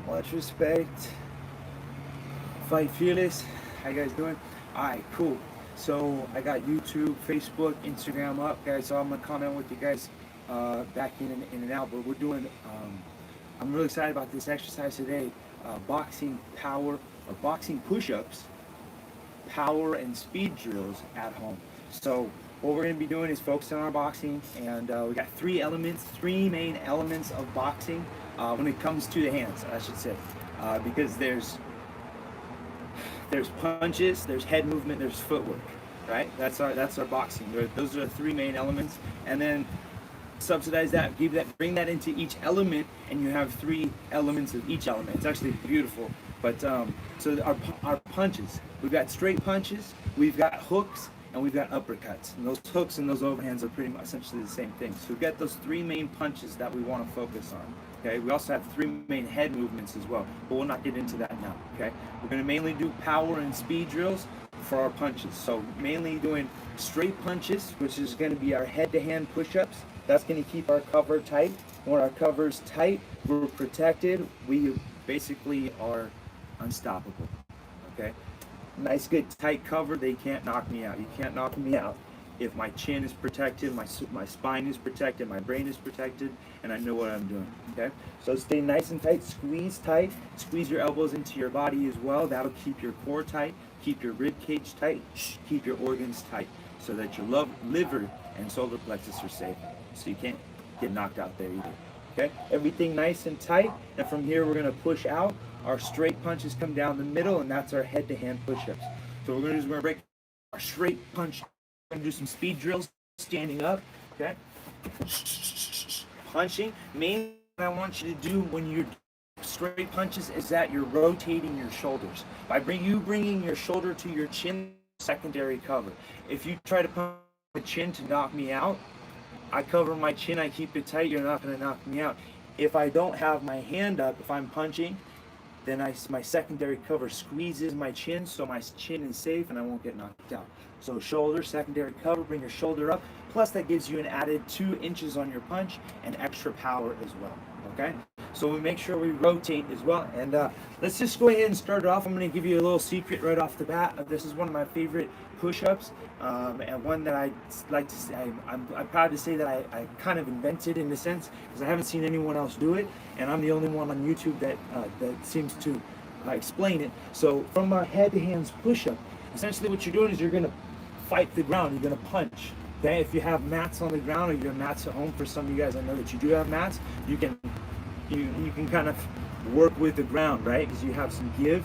Much respect. Fight Fearless. How you guys doing? Alright, cool. So I got YouTube, Facebook, Instagram up, guys. So I'm gonna comment with you guys back in and out. But we're doing. I'm really excited about this exercise today. Boxing power or boxing push-ups, power and speed drills at home. So what we're going to be doing is focusing on our boxing, and we got three main elements of boxing when it comes to the hands, I should say, because there's punches, there's head movement, there's footwork, right? That's our boxing. Those are the three main elements, and then subsidize that, bring that into each element, and you have three elements of each element. It's actually beautiful. But so our punches, we've got straight punches, we've got hooks, and we've got uppercuts. And those hooks and those overhands are pretty much essentially the same thing. So we've got those three main punches that we want to focus on. Okay, we also have three main head movements as well, but we'll not get into that now. Okay, we're going to mainly do power and speed drills for our punches. So mainly doing straight punches, which is going to be our head-to-hand push-ups. That's going to keep our cover tight. When our cover's tight, we're protected. We basically are unstoppable. Okay, nice good tight cover. They can't knock me out. You can't knock me out if my chin is protected, my spine is protected, my brain is protected, and I know what I'm doing. Okay, so stay nice and tight. Squeeze your elbows into your body as well. That'll keep your core tight, keep your rib cage tight, keep your organs tight, so that your liver and solar plexus are safe, so you can't get knocked out there either. Okay, everything nice and tight, and from here we're going to push out. Our straight punches come down the middle, and that's our head-to-hand push-ups. So what we're going to do is we're going to break our straight punch. We're going to do some speed drills standing up. Okay, punching. Mainly what I want you to do when you're straight punches is that you're rotating your shoulders. By bringing your shoulder to your chin, secondary cover. If you try to punch the chin to knock me out, I cover my chin, I keep it tight, you're not going to knock me out. If I don't have my hand up, if I'm punching, then my secondary cover squeezes my chin, so my chin is safe and I won't get knocked out. So shoulder, secondary cover, bring your shoulder up, plus that gives you an added 2 inches on your punch and extra power as well. Okay, so we make sure we rotate as well. And let's just go ahead and start it off. I'm going to give you a little secret right off the bat. This is one of my favorite push-ups, and one that I like to say, I'm proud to say that I kind of invented in a sense, because I haven't seen anyone else do it, and I'm the only one on YouTube that seems to explain it. So from our head-to-hands push-up, essentially what you're doing is you're going to fight the ground. You're going to punch. Okay, if you have mats on the ground, or you have mats at home, for some of you guys, I know that you do have mats, you can kind of work with the ground, right? Because you have some give.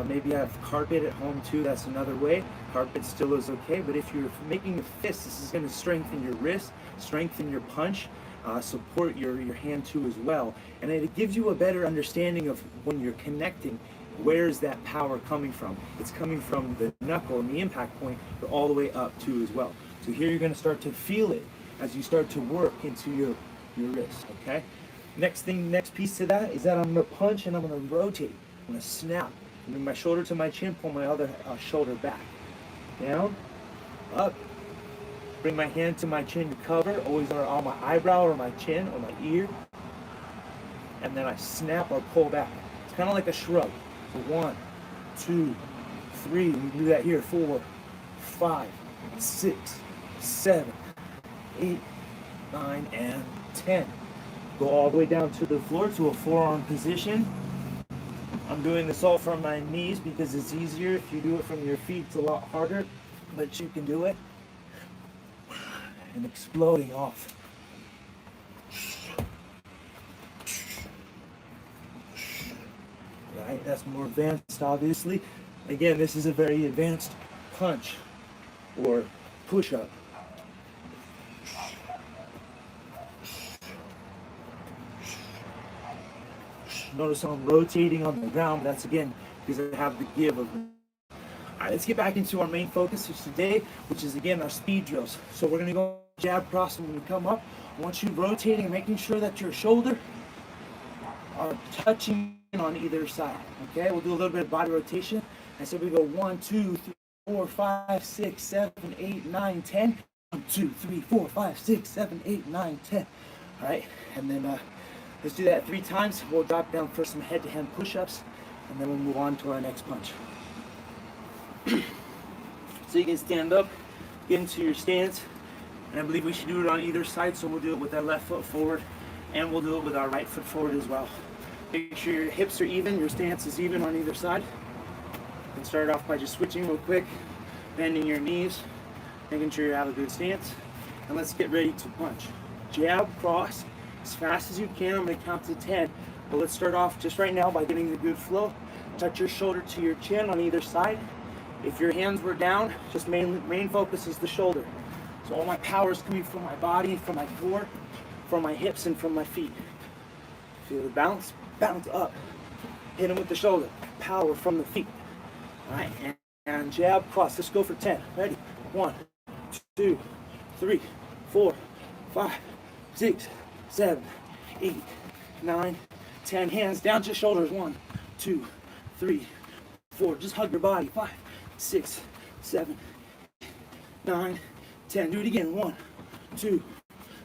Maybe you have carpet at home too. That's another way. Carpet still is okay, but if you're making a fist, this is going to strengthen your wrist, strengthen your punch, support your hand too as well, and it gives you a better understanding of when you're connecting. Where is that power coming from? It's coming from the knuckle and the impact point, but all the way up too as well. So here you're going to start to feel it as you start to work into your wrist. Okay. Next piece to that is that I'm going to punch and I'm going to rotate. I'm going to snap. Bring my shoulder to my chin, pull my other shoulder back. Down, up. Bring my hand to my chin to cover, always on my eyebrow or my chin or my ear. And then I snap or pull back. It's kind of like a shrug. So 1, 2, 3. We can do that here. 4, 5, 6, 7, 8, 9, and 10. Go all the way down to the floor to a forearm position. I'm doing this all from my knees because it's easier. If you do it from your feet, it's a lot harder, but you can do it. And exploding off. Right, that's more advanced, obviously. Again, this is a very advanced punch or push-up. Notice how I'm rotating on the ground. That's again because I have the give of. All right, let's get back into our main focus of today, which is again our speed drills. So we're going to go jab cross, and when we come up, I want you rotating and making sure that your shoulder are touching on either side. Okay, we'll do a little bit of body rotation. And so we go 1, 2, 3, 4, 5, 6, 7, 8, 9, 10. 1, 2, 3, 4, 5, 6, 7, 8, 9, 10. All right, and then Let's do that 3 times. We'll drop down for some head-to-hand push-ups, and then we'll move on to our next punch. So you can stand up, get into your stance, and I believe we should do it on either side, so we'll do it with our left foot forward, and we'll do it with our right foot forward as well. Make sure your hips are even, your stance is even on either side. And start off by just switching real quick, bending your knees, making sure you have a good stance, and let's get ready to punch. Jab, cross, as fast as you can. I'm going to count to 10, but let's start off just right now by getting the good flow. Touch your shoulder to your chin on either side. If your hands were down, just main focus is the shoulder. So all my power is coming from my body, from my core, from my hips, and from my feet. Feel the bounce, bounce up. Hit them with the shoulder. Power from the feet. All right, and jab, cross. Let's go for 10. Ready? 1, 2, 3, 4, 5, 6, 7, 8, 9, 10. Hands down to shoulders. 1, 2, 3, 4. Just hug your body. 5, 6, 7, 9, 10. Do it again. 1, 2,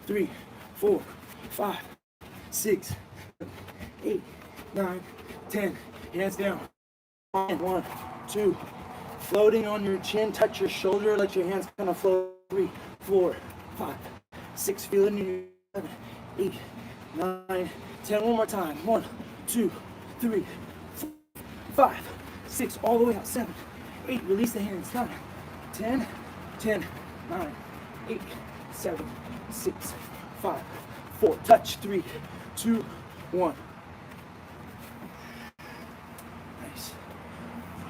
3, 4, 5, 6, 8, 9, 10. Hands down. 1, 2. Floating on your chin. Touch your shoulder. Let your hands kind of float. 3, 4, 5, 6. Feel it in your 7, 8, 9, 10. One more time. 1, 2, 3, 4, 5, 6. All the way out. 7, 8. Release the hands. 9, 10, 10, 9, 8, 7, 6, 5, 4. Touch. 3, 2, 1. Nice.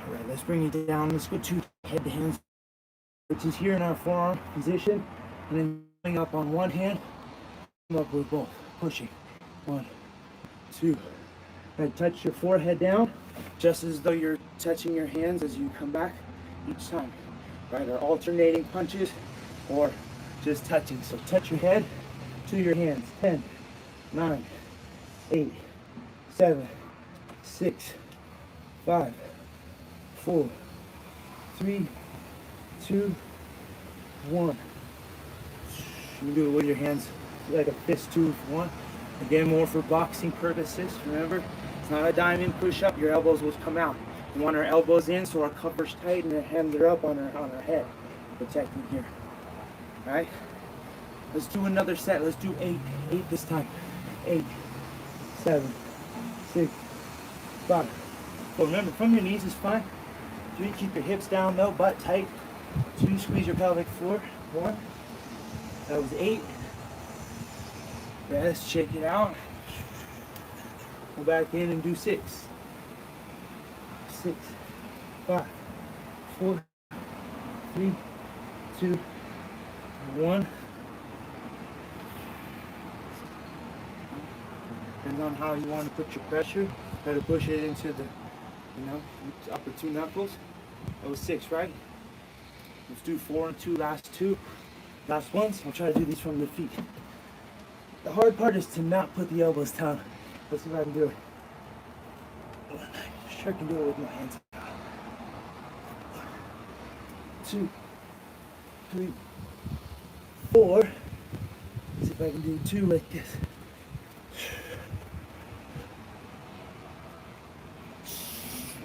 All right, let's bring it down. Let's go to head to hands, which is here in our forearm position, and then going up on one hand, come up with both, pushing. 1, 2. And touch your forehead down, just as though you're touching your hands as you come back each time. Right, or alternating punches, or just touching. So touch your head to your hands. 10, 9, 8, 7, 6, 5, 4, 3, 2, 1. You can do it with your hands like a fist 2, 1. Again, more for boxing purposes. Remember, it's not a diamond push-up. Your elbows will come out. We want our elbows in so our cover's tight and our hands are up on our head, protecting here. All right? Let's do another set. Let's do 8. 8 this time. 8, 7, 6, 5. Well, remember, from your knees is fine. 3, keep your hips down though, butt tight. 2, squeeze your pelvic floor. 1. That was 8. Let's check it out. Go back in and do 6. 6, 5, 4, 3, 2, 1. Depends on how you want to put your pressure. Try to push it into the, upper 2 knuckles. That was 6, right? Let's do 4 and 2, last 2. Last ones. I'll try to do these from the feet. The hard part is to not put the elbows down. Let's see if I can do it. Sure can do it with my hands. 2, 3, 4. Let's see if I can do 2 like this.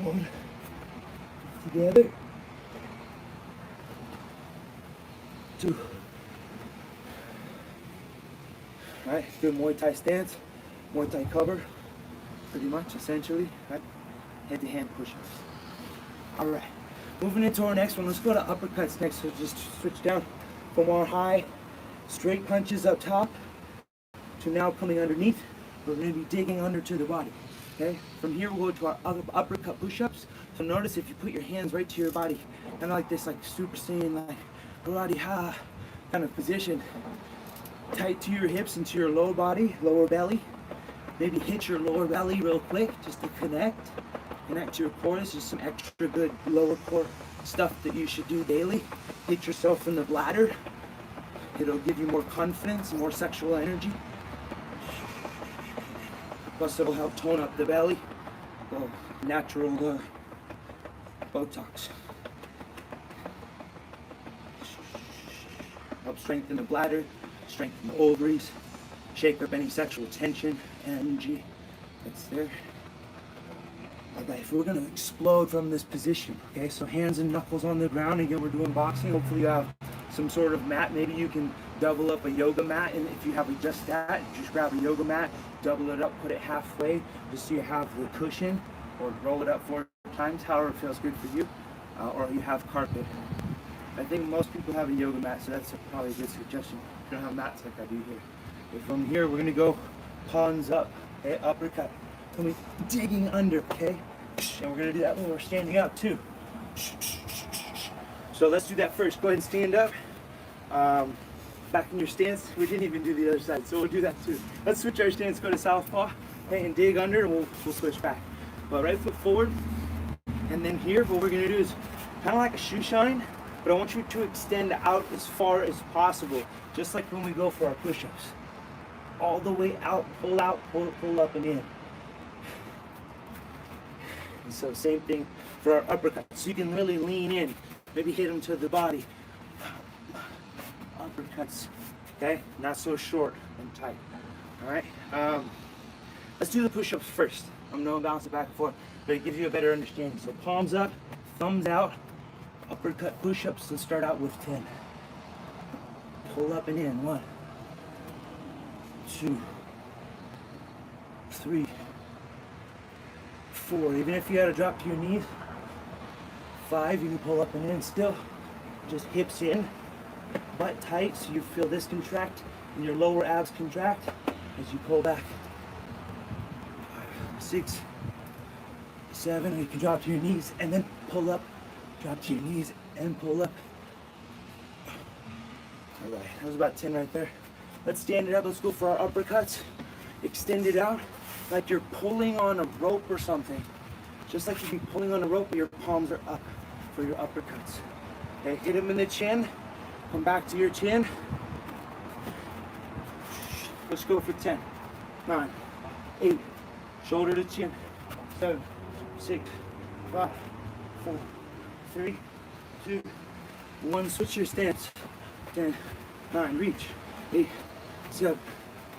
1. Together. 2. Alright, good Muay Thai stance, Muay Thai cover, pretty much, essentially, right? Head-to-hand push-ups. Alright, moving into our next one, let's go to uppercuts next, so just switch down from our high, straight punches up top, to now coming underneath. We're going to be digging under to the body, okay? From here, we'll go to our uppercut push-ups. So notice if you put your hands right to your body, kind of like this, like Super Saiyan, like karate ha kind of position, tight to your hips and to your lower body, lower belly. Maybe hit your lower belly real quick just to connect to your core. This is some extra good lower core stuff that you should do daily. Hit yourself in the bladder. It'll give you more confidence and more sexual energy. Plus it'll help tone up the belly. Well, natural Botox. Help strengthen the bladder, strengthen the ovaries, shake up any sexual tension, energy that's there. Okay, if we're gonna explode from this position, okay, so hands and knuckles on the ground. Again, we're doing boxing. Hopefully you have some sort of mat. Maybe you can double up a yoga mat, and if you have just that, just grab a yoga mat, double it up, put it halfway, just so you have the cushion, or roll it up 4 times, however it feels good for you, or you have carpet. I think most people have a yoga mat, so that's probably a good suggestion. You don't have mats like I do here. Okay, from here, we're gonna go palms up, okay, uppercut. And we're digging under, okay? And we're gonna do that when we're standing up too. So let's do that first. Go ahead and stand up. Back in your stance. We didn't even do the other side, so we'll do that too. Let's switch our stance, go to southpaw, okay, and dig under, and we'll switch back. But right foot forward, and then here, what we're gonna do is kind of like a shoe shine, but I want you to extend out as far as possible, just like when we go for our push-ups. All the way out, pull up and in. And so same thing for our uppercut. So you can really lean in, maybe hit them to the body. Uppercuts, okay? Not so short and tight, all right? Let's do the push-ups first. I'm gonna bounce it back and forth, but it gives you a better understanding. So palms up, thumbs out, uppercut push-ups. Let's start out with 10. Pull up and in, 1, 2, 3, 4. Even if you had to drop to your knees, 5, you can pull up and in still. Just hips in, butt tight, so you feel this contract and your lower abs contract as you pull back. 5, 6, 7, you can drop to your knees and then pull up, drop to your knees and pull up. All right, that was about 10 right there. Let's stand it up. Let's go for our uppercuts. Extend it out like you're pulling on a rope or something. Just like you'd be pulling on a rope, but your palms are up for your uppercuts. Okay, hit them in the chin. Come back to your chin. Let's go for 10, 9, 8, shoulder to chin, 7, 6, 5, 4, 3, 2, 1. Switch your stance. 10, 9, reach. 8, 7,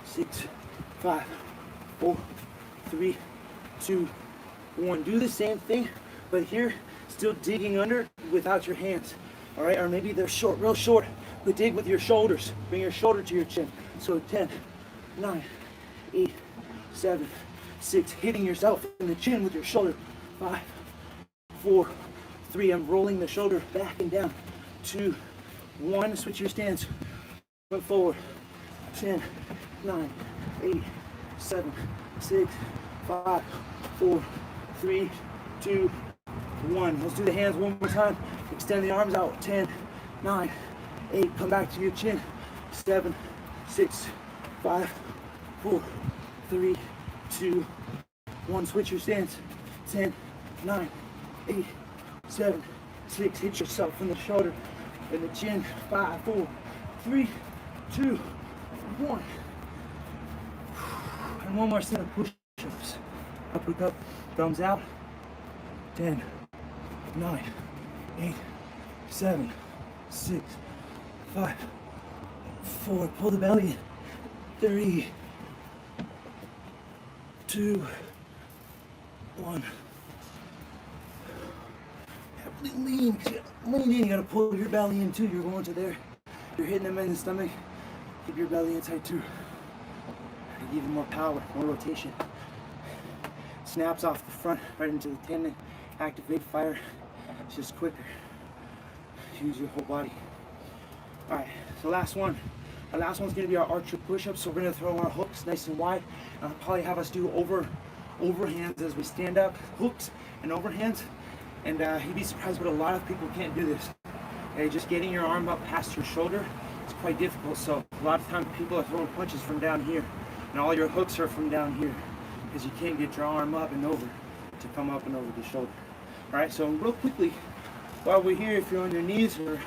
6, 5, 4, 3, 2, 1. Do the same thing, but here, still digging under without your hands. All right, or maybe they're short, real short, but dig with your shoulders. Bring your shoulder to your chin. So 10, 9, 8, 7, 6. Hitting yourself in the chin with your shoulder. 5, 4, 3. I'm rolling the shoulder back and down. 2, 1. Switch your stance. Foot forward. 10, 9, 8, 7, 6, 5, 4, 3, 2, 1. Let's do the hands one more time. Extend the arms out. 10, 9, 8. Come back to your chin. 7, 6, 5, 4, 3, 2, 1. Switch your stance. 10, 9, 8, 7, 6. Hit yourself in the shoulder, in the chin. 5, 4, 3, 2, 1. And one more set of push-ups. Uppercut, thumbs out. 10, 9, 8, 7, 6, 5, 4. Pull the belly in. 3, 2, 1. Lean in. You gotta pull your belly in too. You're going to there. You're hitting them in the stomach. Keep your belly in tight too. Give you more power, more rotation. Snaps off the front, right into the tendon. Activate fire. It's just quicker. Use your whole body. All right, so last one. Our last one's gonna be our archer push-ups. So we're gonna throw our hooks nice and wide. I'll probably have us do overhands as we stand up. Hooks and overhands. And you'd be surprised, but a lot of people can't do this. Okay, just getting your arm up past your shoulder is quite difficult. So a lot of times people are throwing punches from down here, and all your hooks are from down here because you can't get your arm up and over to come up and over the shoulder. All right, so real quickly, while we're here, if you're on your knees or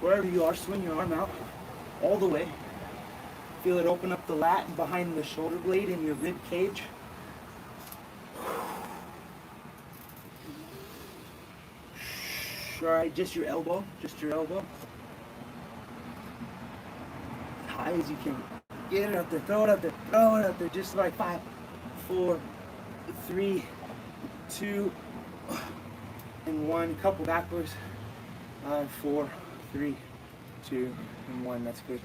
wherever you are, swing your arm out all the way. Feel it open up the lat and behind the shoulder blade in your rib cage. All right, just your elbow. As high as you can. Get it up there, throw it up there, throw it up there, just like 5, 4, 3, 2, and 1. Couple backwards. 5, 4, 3, 2, and 1. That's good.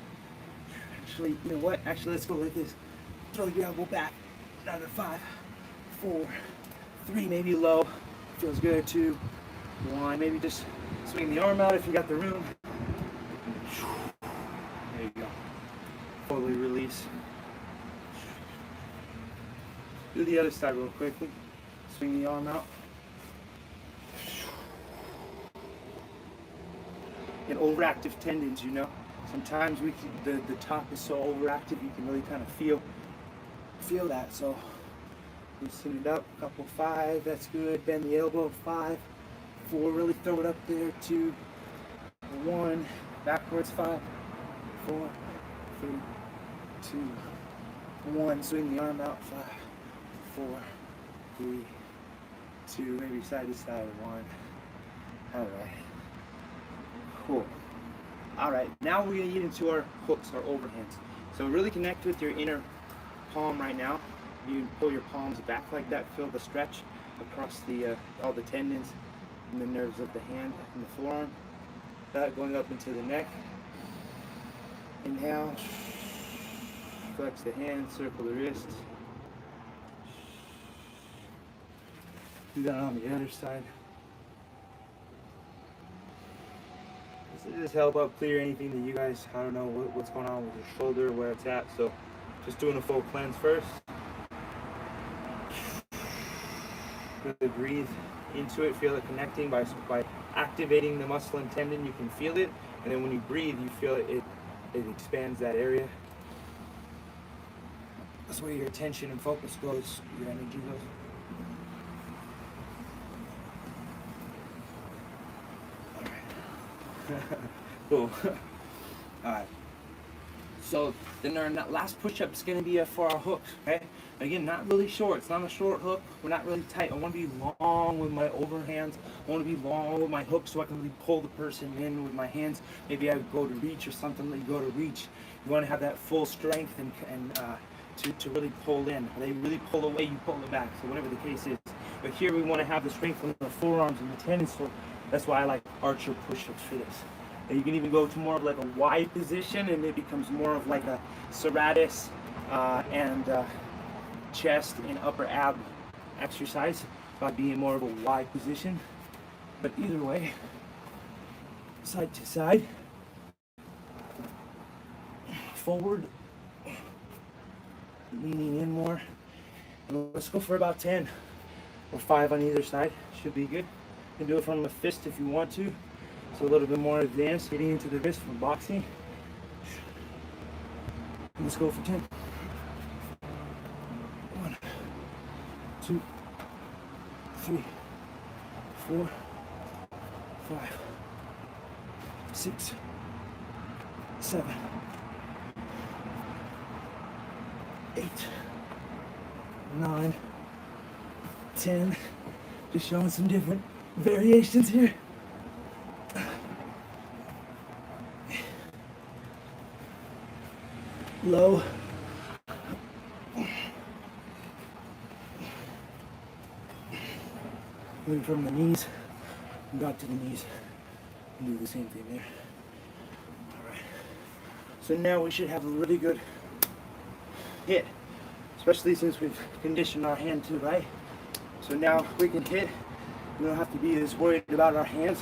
Actually, you know what? Actually, let's go like this. Throw your elbow back. Another 5, 4, 3, maybe low. Feels good. 2, 1. Maybe just swing the arm out if you got the room. There you go. Fully release. Do the other side real quickly. Swing the arm out. And overactive tendons, you know. Sometimes the top is so overactive you can really kind of feel that. So loosen it up. Couple 5, that's good. Bend the elbow. 5, 4, really throw it up there. 2, 1, backwards. 5, 4, 3, 2, 1. Swing the arm out. 5, 4, 3, 2. Maybe side to side. 1. All right. Cool. All right. Now we're gonna get into our hooks, our overhands. So really connect with your inner palm right now. You can pull your palms back like that. Feel the stretch across the all the tendons and the nerves of the hand and the forearm. That going up into the neck. Inhale. Flex the hand, circle the wrist. Do that on the other side. Just help out clear anything that you guys, I don't know what's going on with your shoulder, where it's at. So just doing a full cleanse first. Really breathe into it, feel it connecting by activating the muscle and tendon. You can feel it, and then when you breathe, you feel it expands that area. That's where your attention and focus goes, your energy goes. Cool. Alright. So then our last push-up is going to be for our hooks, okay? Again, not really short. It's not a short hook. We're not really tight. I want to be long with my overhands. I want to be long with my hooks so I can really pull the person in with my hands. Maybe I go to reach or something. Like you go to reach. You want to have that full strength and to really pull in. They really pull away, you pull it back. So whatever the case is. But here we want to have the strength from the forearms and the tendons. So that's why I like archer push-ups for this. And you can even go to more of like a wide position, and it becomes more of like a serratus and chest and upper ab exercise by being more of a wide position. But either way, side to side, forward, leaning in more. And let's go for about 10 or 5 on either side. Should be good. You can do it from a fist if you want to. So a little bit more advanced, getting into the wrist from boxing. Let's go for 10. 1, 2, 3, 4, 5, 6, 7, 8, 9, 10. Just showing some different variations here. Low. Moving from the knees, back to the knees, and do the same thing there. Alright. So now we should have a really good hit, especially since we've conditioned our hand too, right? So now we can hit. We don't have to be as worried about our hands,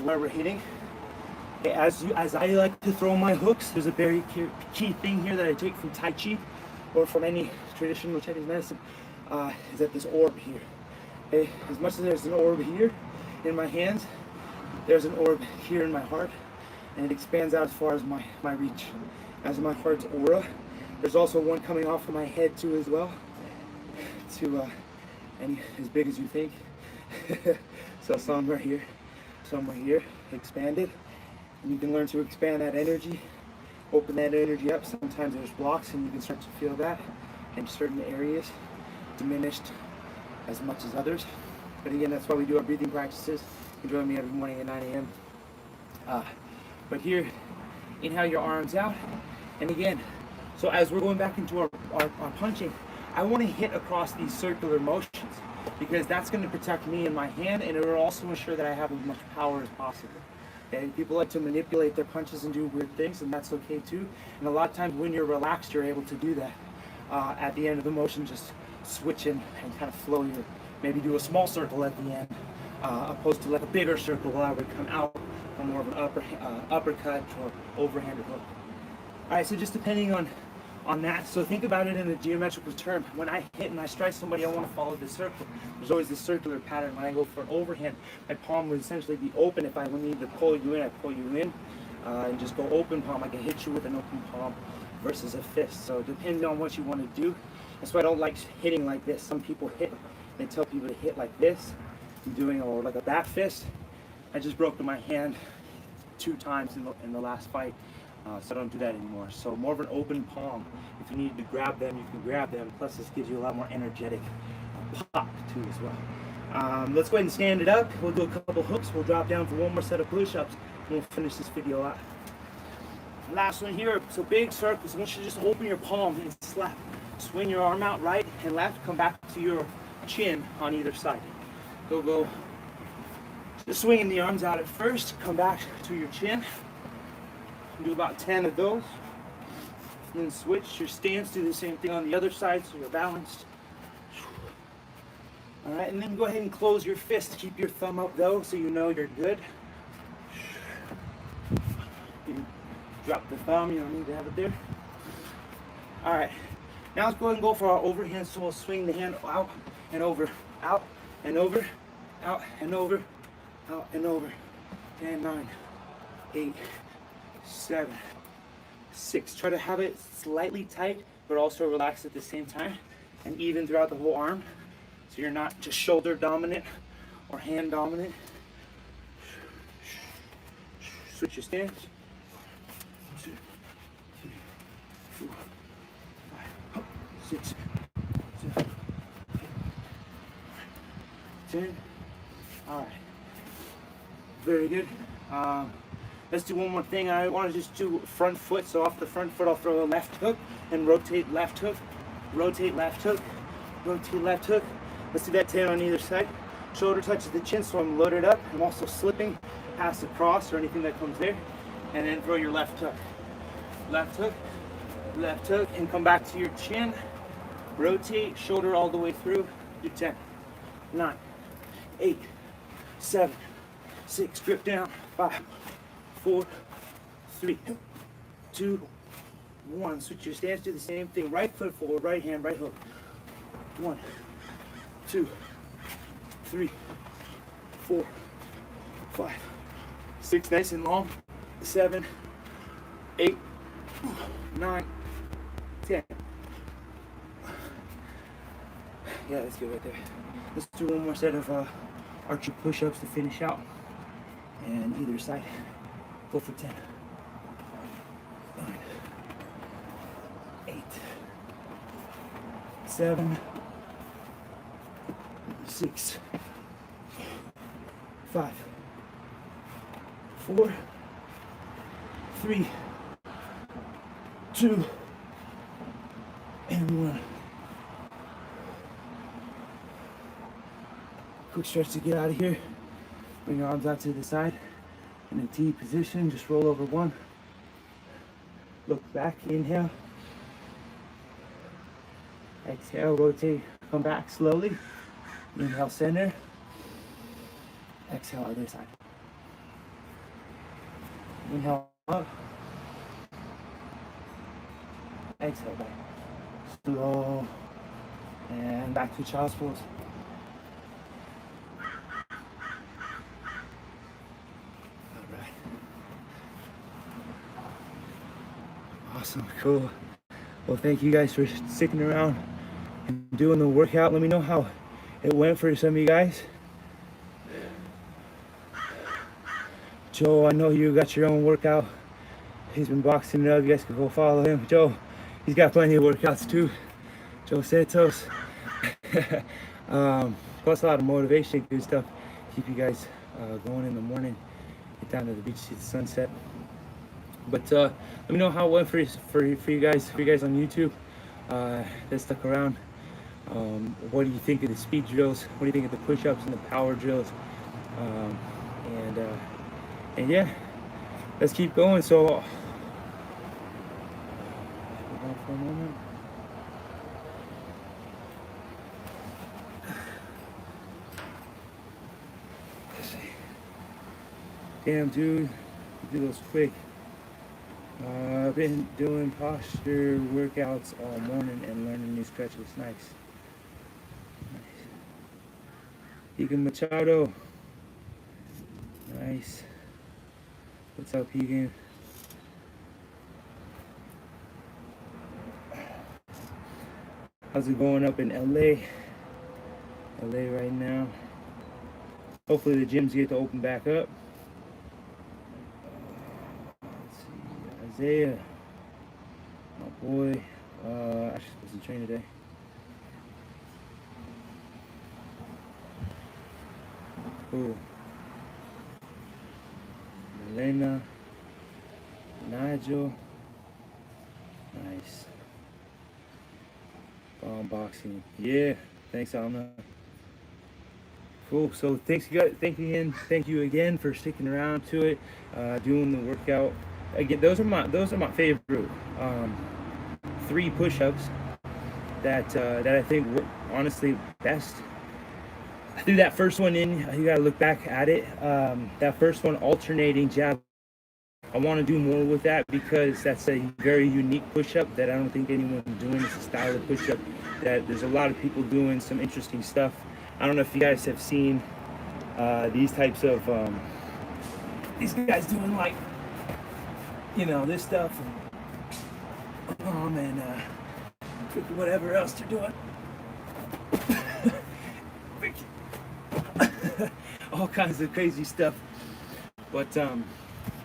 where we're hitting. As I like to throw my hooks, there's a very key thing here that I take from Tai Chi or from any traditional Chinese medicine, is that this orb here. Okay? As much as there's an orb here in my hands, there's an orb here in my heart, and it expands out as far as my reach, as my heart's aura. There's also one coming off of my head too as well, to any as big as you think. So somewhere here, expanded. And you can learn to expand that energy, open that energy up. Sometimes there's blocks and you can start to feel that in certain areas, diminished as much as others. But again, that's why we do our breathing practices. You join me every morning at 9 a.m. But here, inhale your arms out. And again, So as we're going back into our punching, I want to hit across these circular motions because that's going to protect me and my hand, and it will also ensure that I have as much power as possible. And people like to manipulate their punches and do weird things, and that's okay too. And a lot of times when you're relaxed, you're able to do that. At the end of the motion, just switch in and kind of flow your, maybe do a small circle at the end, opposed to like a bigger circle where I would come out for more of an uppercut or overhanded hook. All right, so just depending on that, so think about it in a geometrical term. When I hit and I strike somebody, I want to follow this circle. There's always this circular pattern. When I go for an overhand, my palm would essentially be open. If I need to pull you in, I pull you in, and just go open palm. I can hit you with an open palm versus a fist. So depending on what you want to do. That's why I don't like hitting like this. Some people hit, they tell people to hit like this. I'm doing or like a back fist. I just broke my hand 2 times in the last fight. So I don't do that anymore. So more of an open palm. If you need to grab them, you can grab them. Plus this gives you a lot more energetic pop too as well. Let's go ahead and stand it up. We'll do a couple hooks. We'll drop down for one more set of push-ups. And we'll finish this video out. Last one here. So big circles. I want you to just open your palm and slap. Swing your arm out right and left. Come back to your chin on either side. Go. Just swinging the arms out at first. Come back to your chin. Do about 10 of those. Then switch your stance, do the same thing on the other side so you're balanced. All right, and then go ahead and close your fist. Keep your thumb up though so you know you're good. You drop the thumb, you don't need to have it there. All right, now let's go ahead and go for our overhand. So we'll swing the hand out and over, out and over, out and over, out and over. 10, 9, 8, 7, 6. Try to have it slightly tight, but also relaxed at the same time, and even throughout the whole arm, so you're not just shoulder dominant or hand dominant. Switch your stance. 2, 3, 4, 5, 6, 7, 8, 10. All right. Very good. Let's do one more thing. I want to just do front foot. So off the front foot, I'll throw a left hook and rotate left hook, rotate left hook, rotate left hook. Let's do that 10 on either side. Shoulder touches the chin, so I'm loaded up. I'm also slipping past the cross or anything that comes there. And then throw your left hook, and come back to your chin. Rotate, shoulder all the way through. Do 10, 9, 8, 7, 6. Grip down. 5, 4, 3, 2, 1. Switch your stance, do the same thing. Right foot forward, right hand, right hook. 1, 2, 3, 4, 5, 6. Nice and long. 7, 8, 9, 10. Yeah, that's good right there. Let's do one more set of archer push-ups to finish out. And either side. Go for 10, 9, 8, 7, 6, 5, 4, 3, 2, and 1. Quick stretch to get out of here. Bring your arms out to the side. In a T position, just roll over 1. Look back, inhale. Exhale, rotate, come back slowly. Inhale, center. Exhale, other side. Inhale up. Exhale back. Slow. And back to child's pose. Awesome, cool. Well, thank you guys for sticking around and doing the workout. Let me know how it went for some of you guys. Joe, I know you got your own workout. He's been boxing it up. You guys can go follow him. Joe, he's got plenty of workouts too. Joe Santos. Plus a lot of motivation, good stuff. Keep you guys going in the morning. Get down to the beach, see the sunset. But let me know how it went for you guys on YouTube that stuck around. What do you think of the speed drills? What do you think of the push-ups and the power drills? Um, and yeah, let's keep going. So hold on for a moment. Damn, dude, you do those quick. I've been doing posture workouts all morning and learning new stretches. Nice. Egan Machado. Nice. What's up, Egan? How's it going up in LA? LA right now. Hopefully the gyms get to open back up. Let's see. Isaiah. My boy. Actually supposed to train today. Cool. Elena. Nigel. Nice. Bomb boxing. Yeah. Thanks, Alma. Cool. So thank you again for sticking around to it, doing the workout. Again, those are my favorite 3 push-ups that I think work honestly best. I threw that first one in. You gotta look back at it. That first one, alternating jab. I want to do more with that because that's a very unique push-up that I don't think anyone's doing. It's a style of push-up that there's a lot of people doing some interesting stuff. I don't know if you guys have seen these types of these guys doing like, you know, this stuff and whatever else they're doing. All kinds of crazy stuff. But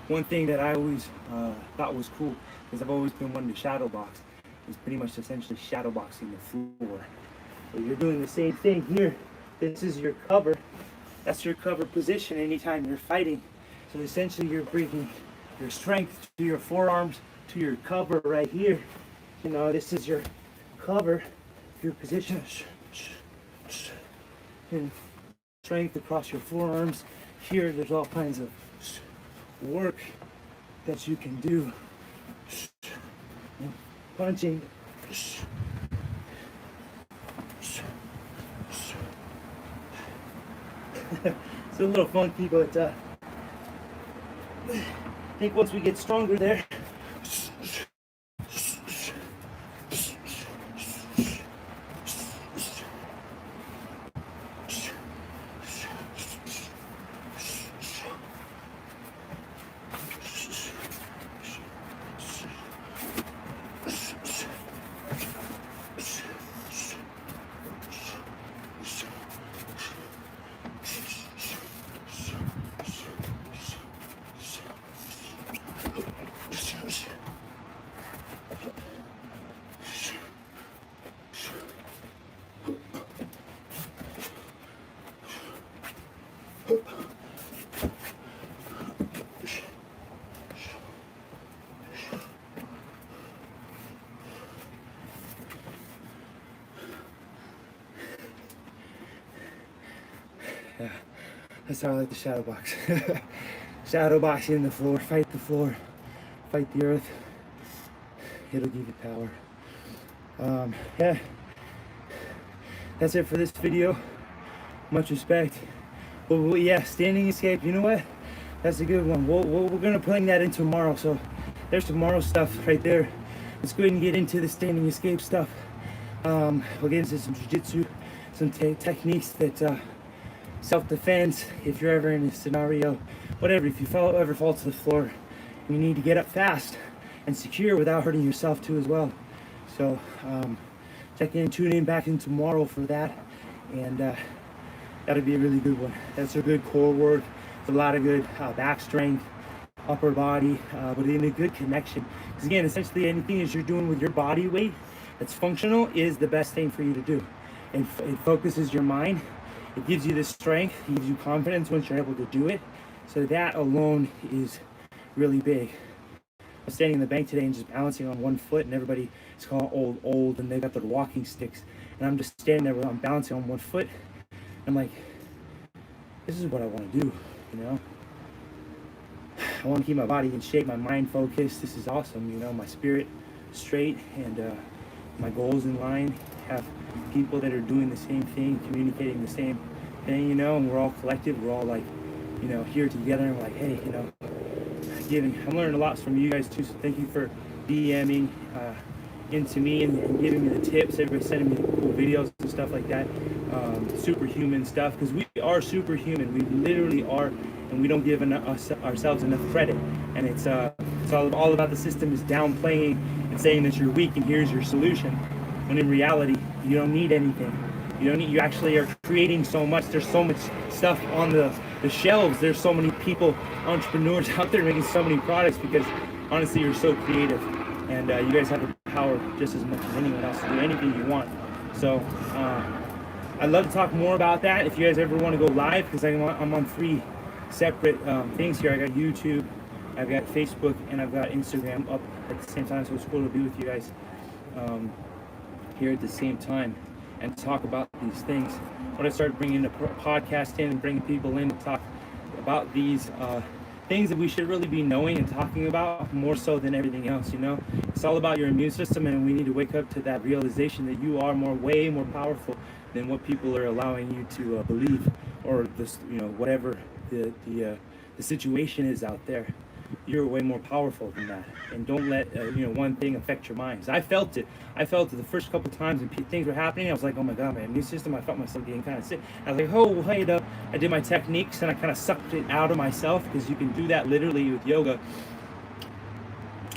one thing that I always thought was cool, because I've always been wanting to shadow box, is pretty much essentially shadow boxing the floor. So you're doing the same thing here. This is your cover. That's your cover position anytime you're fighting. So essentially you're bringing your strength to your forearms, to your cover right here. You know, this is your cover, your position. And strength across your forearms. Here, there's all kinds of work that you can do. Punching. It's a little funky, but I think once we get stronger there, yeah, that's how I like the shadow box. Shadow boxing in the floor, fight the earth. It'll give you power. Yeah, that's it for this video. Much respect. Well, yeah, standing escape. You know what? That's a good one. We're gonna bring that in tomorrow. So there's tomorrow's stuff right there. Let's go ahead and get into the standing escape stuff. We'll get into some jiu-jitsu, some techniques that self-defense. If you're ever in a scenario, whatever, if you ever fall to the floor, you need to get up fast and secure without hurting yourself too as well. So check in, tune in back in tomorrow for that, and that'll be a really good one. That's a good core work. It's a lot of good back strength, upper body, but in a good connection. Because again, essentially anything that you're doing with your body weight that's functional is the best thing for you to do. And it focuses your mind. It gives you the strength. It gives you confidence once you're able to do it. So that alone is really big. was standing in the bank today and just balancing on one foot, and everybody is calling old, and they got their walking sticks, and I'm just standing there where I'm balancing on one foot. I'm like, this is what I want to do, you know? I want to keep my body in shape, my mind focused. This is awesome, you know, my spirit straight, and my goals in line. Have people that are doing the same thing, communicating the same thing, you know, and we're all collective. We're all like, you know, here together, and we're like, hey, you know, I'm learning a lot from you guys too, so thank you for DMing into me and giving me the tips. Everybody sending me cool videos and stuff like that, superhuman stuff, because we are superhuman. We literally are, and we don't give ourselves enough credit. And it's all about the system is downplaying and saying that you're weak and here's your solution, when in reality you don't need anything. You actually are creating so much. There's so much stuff on the shelves. There's so many people, entrepreneurs out there making so many products, because honestly you're so creative, and you guys have the power just as much as anyone else to do anything you want. So I'd love to talk more about that if you guys ever want to go live, because I'm on 3 separate things here. I got YouTube, I've got Facebook, and I've got Instagram up at the same time, so it's cool to be with you guys here at the same time and talk about these things. When I started bringing the podcast in and bringing people in to talk about these things that we should really be knowing and talking about more so than everything else, you know. It's all about your immune system, and we need to wake up to that realization that you are way more powerful than what people are allowing you to believe, or this, you know, whatever the situation is out there. You're way more powerful than that, and don't let you know, one thing affect your minds. I felt it the first couple times, and things were happening. I was like, oh my god, my immune system, I felt myself getting kind of sick. I was like, oh, wait up. I did my techniques, and I kind of sucked it out of myself, because you can do that literally with yoga.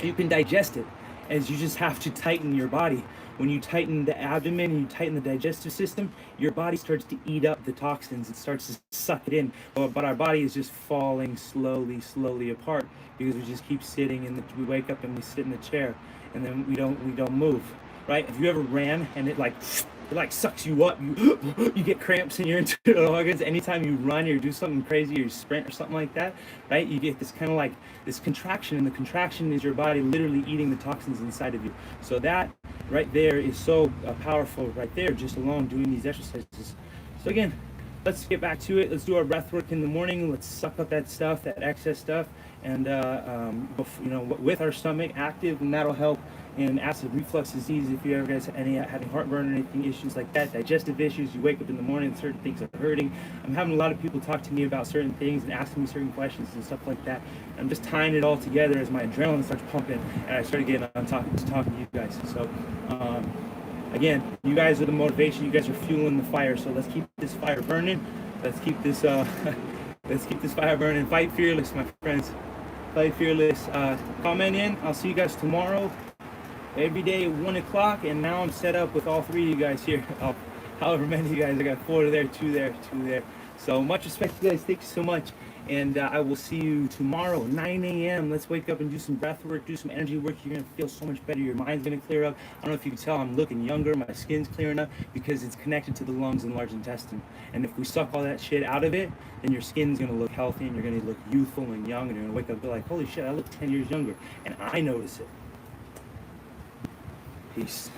You can digest it, as you just have to tighten your body. When you tighten the abdomen and you tighten the digestive system, your body starts to eat up the toxins. It starts to suck it in. But our body is just falling slowly apart, because we just keep sitting, and we wake up and we sit in the chair, and then we don't move, right? Have you ever ran and it like sucks you up? You get cramps in your internal organs anytime you run or do something crazy, or you sprint or something like that, right? You get this kind of like this contraction, and the contraction is your body literally eating the toxins inside of you. So that right there is so powerful right there, just alone doing these exercises. So again, let's get back to it. Let's do our breath work in the morning. Let's suck up that stuff, that excess stuff, and you know, with our stomach active, and that'll help in acid reflux disease. If you ever guys having heartburn or anything, issues like that, digestive issues, you wake up in the morning, certain things are hurting. I'm having a lot of people talk to me about certain things and asking me certain questions and stuff like that. I'm just tying it all together as my adrenaline starts pumping, and I started getting on talking to you guys. So again, you guys are the motivation. You guys are fueling the fire. So let's keep this fire burning. Let's keep this fire burning. Fight fearless, my friends. Fight fearless. Comment in. I'll see you guys tomorrow. Every day at 1 o'clock, and now I'm set up with all 3 of you guys here. However many of you guys, I got 4 there, 2 there, 2 there. So much respect to you guys. Thank you so much. And I will see you tomorrow, 9 a.m. Let's wake up and do some breath work, do some energy work. You're going to feel so much better. Your mind's going to clear up. I don't know if you can tell, I'm looking younger. My skin's clearing up, because it's connected to the lungs and large intestine. And if we suck all that shit out of it, then your skin's going to look healthy, and you're going to look youthful and young, and you're going to wake up and be like, holy shit, I look 10 years younger. And I notice it. Peace.